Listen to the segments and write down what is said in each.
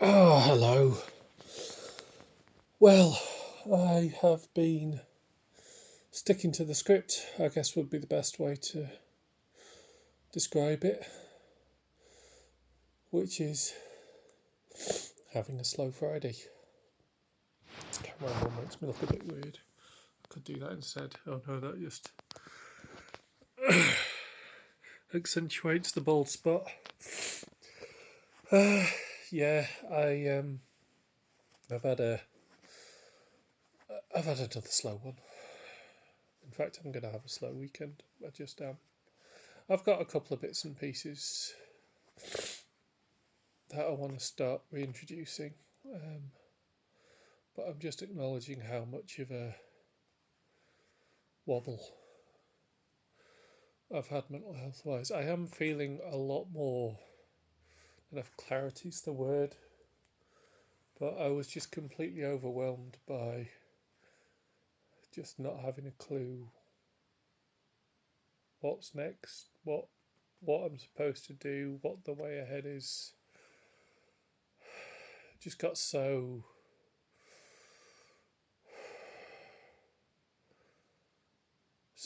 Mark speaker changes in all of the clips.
Speaker 1: Oh, hello. Well, I have been sticking to the script, I guess would be the best way to describe it, which is having a slow Friday. Camera angle makes me look a bit weird. I could do that instead. Oh no, that just accentuates the bald spot. Uh, yeah, I've had a, I've had another slow one. In fact, I'm going to have a slow weekend. I just am. I've got a couple of bits and pieces that I want to start reintroducing. Um, but I'm just acknowledging how much of a wobble I've had mental health wise. I am feeling a lot more, I don't know if clarity's the word, but I was just completely overwhelmed by just not having a clue what's next, what I'm supposed to do, what the way ahead is. Just got so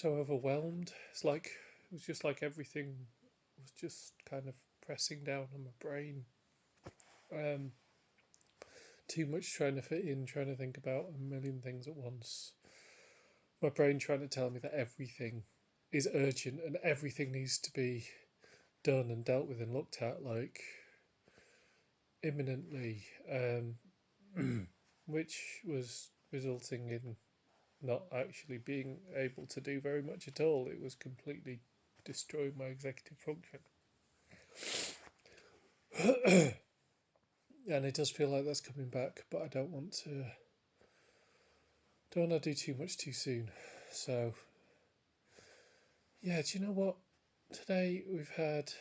Speaker 1: overwhelmed. It was just like everything was just kind of pressing down on my brain. Um, Too much trying to fit in, trying to think about a million things at once. My brain trying to tell me that everything is urgent and everything needs to be done and dealt with and looked at like imminently, which was resulting in not actually being able to do very much at all. It was completely destroying my executive function. And it does feel like that's coming back, but I don't want to do too much too soon. So yeah, do you know what? Today we've had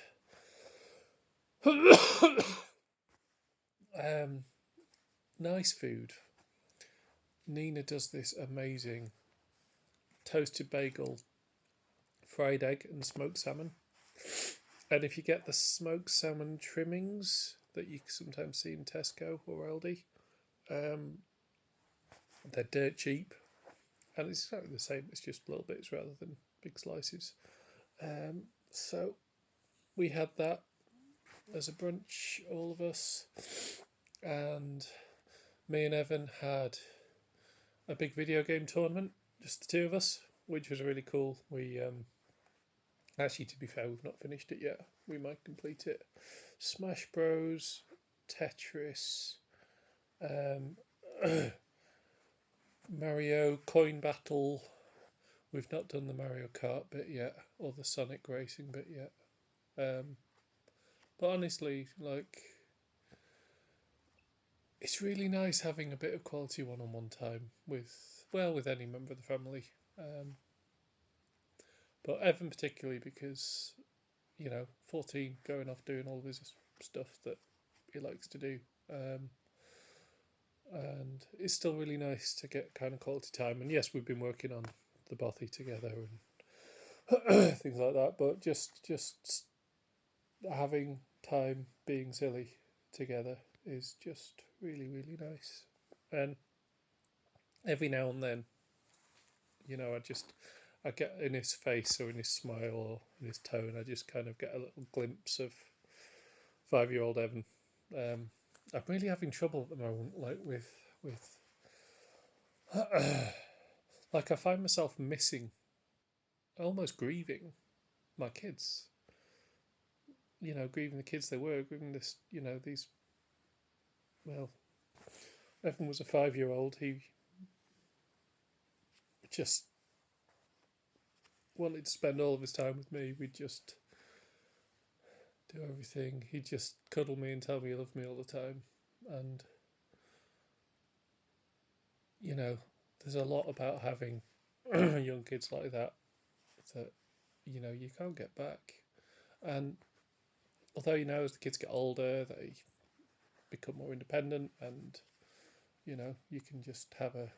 Speaker 1: um, nice food. Nina does this amazing toasted bagel, fried egg, and smoked salmon. And if you get the smoked salmon trimmings that you sometimes see in Tesco or Aldi, um, they're dirt cheap, and it's exactly the same. It's just little bits rather than big slices. So we had that as a brunch, all of us, and me and Evan had a big video game tournament, just the two of us, which was really cool. We actually, to be fair, we've not finished it yet. We might complete it. Smash Bros, Tetris, um, Mario Coin Battle. We've not done the Mario Kart bit yet, or the Sonic Racing bit yet. Um, but honestly, like, it's really nice having a bit of quality one-on-one time with any member of the family. Um, but Evan particularly because 14, going off doing all of his stuff that he likes to do. Um, and it's still really nice to get kind of quality time. And yes, we've been working on the bothy together and things like that. But just having time being silly together is just really nice. And every now and then, I get in his face or in his smile or in his tone, I just kind of get a little glimpse of 5-year-old Evan. I'm really having trouble at the moment, like with like I find myself missing, almost grieving my kids. Grieving the kids they were, grieving this, these. Well, Evan was a 5-year-old. He just wanted to spend all of his time with me. We'd just do everything. He'd just cuddle me and tell me he loved me all the time. And there's a lot about having young kids like that you can't get back. And although as the kids get older, they become more independent, and you can just have a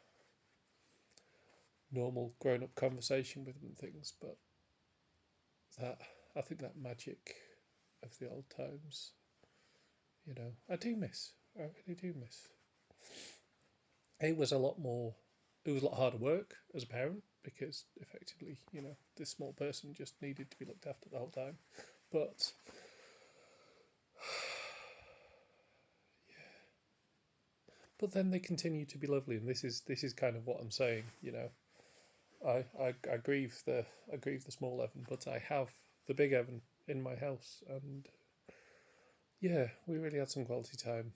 Speaker 1: normal grown-up conversation with them and things. But that I think that magic of the old times, I do miss. I really do miss. It was a lot more. It was a lot harder work as a parent because effectively, this small person just needed to be looked after the whole time. But then they continue to be lovely, and this is kind of what I'm saying. I grieve the small Evan, but I have the big Evan in my house, and yeah, we really had some quality time,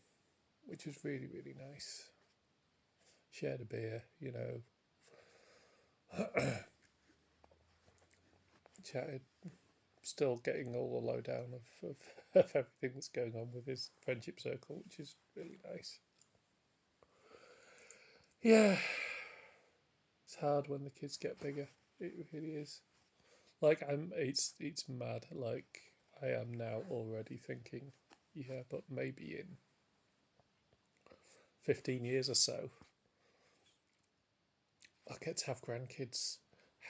Speaker 1: which was really really nice. Shared a beer, chatted, still getting all the lowdown of everything that's going on with his friendship circle, which is really nice. Yeah, it's hard when the kids get bigger. It really is. Like it's mad. Like I am now already thinking, yeah, but maybe in 15 years or so, I'll get to have grandkids.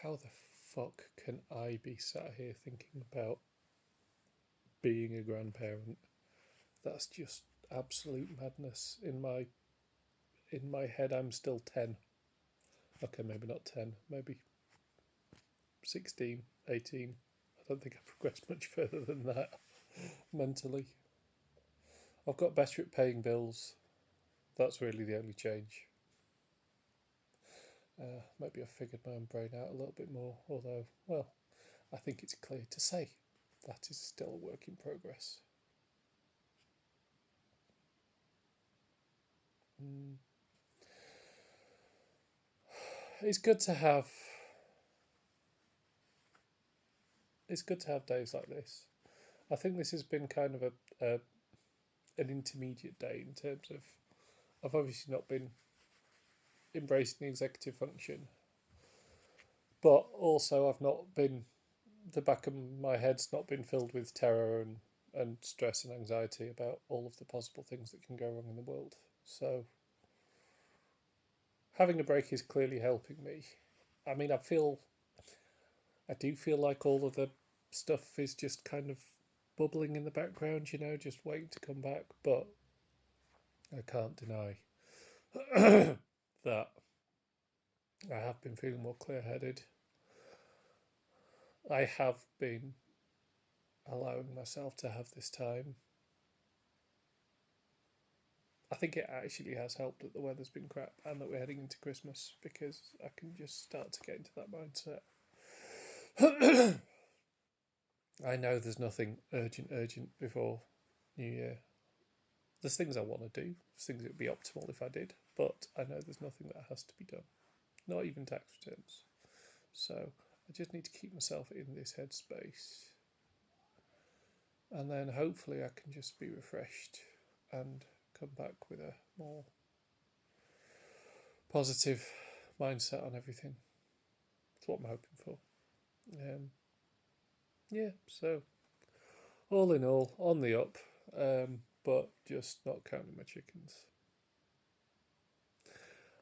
Speaker 1: How the fuck can I be sat here thinking about being a grandparent? That's just absolute madness. In my head, I'm still 10. Okay, maybe not 10, maybe 16, 18. I don't think I've progressed much further than that mentally. I've got better at paying bills. That's really the only change. Maybe I've figured my own brain out a little bit more, although, well, I think it's clear to say that is still a work in progress. Mm. It's good to have. It's good to have days like this. I think this has been kind of an intermediate day in terms of I've obviously not been embracing the executive function, but also I've not been the back of my head's not been filled with terror and stress and anxiety about all of the possible things that can go wrong in the world. So having a break is clearly helping me. I mean, I do feel like all of the stuff is just kind of bubbling in the background, just waiting to come back. But I can't deny that I have been feeling more clear headed. I have been allowing myself to have this time. I think it actually has helped that the weather's been crap and that we're heading into Christmas because I can just start to get into that mindset. I know there's nothing urgent before New Year. There's things I want to do, there's things that would be optimal if I did, but I know there's nothing that has to be done, not even tax returns. So I just need to keep myself in this headspace, and then hopefully I can just be refreshed and come back with a more positive mindset on everything. That's what I'm hoping for. Yeah, so all in all, on the up, but just not counting my chickens.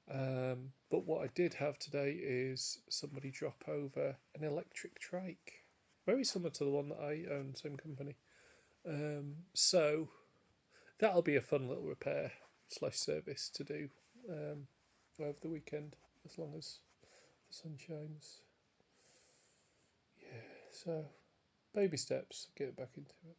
Speaker 1: But what I did have today is somebody drop over an electric trike, very similar to the one that I own, same company. So that'll be a fun little repair / service to do over the weekend, as long as the sun shines. Yeah, so baby steps, get back into it.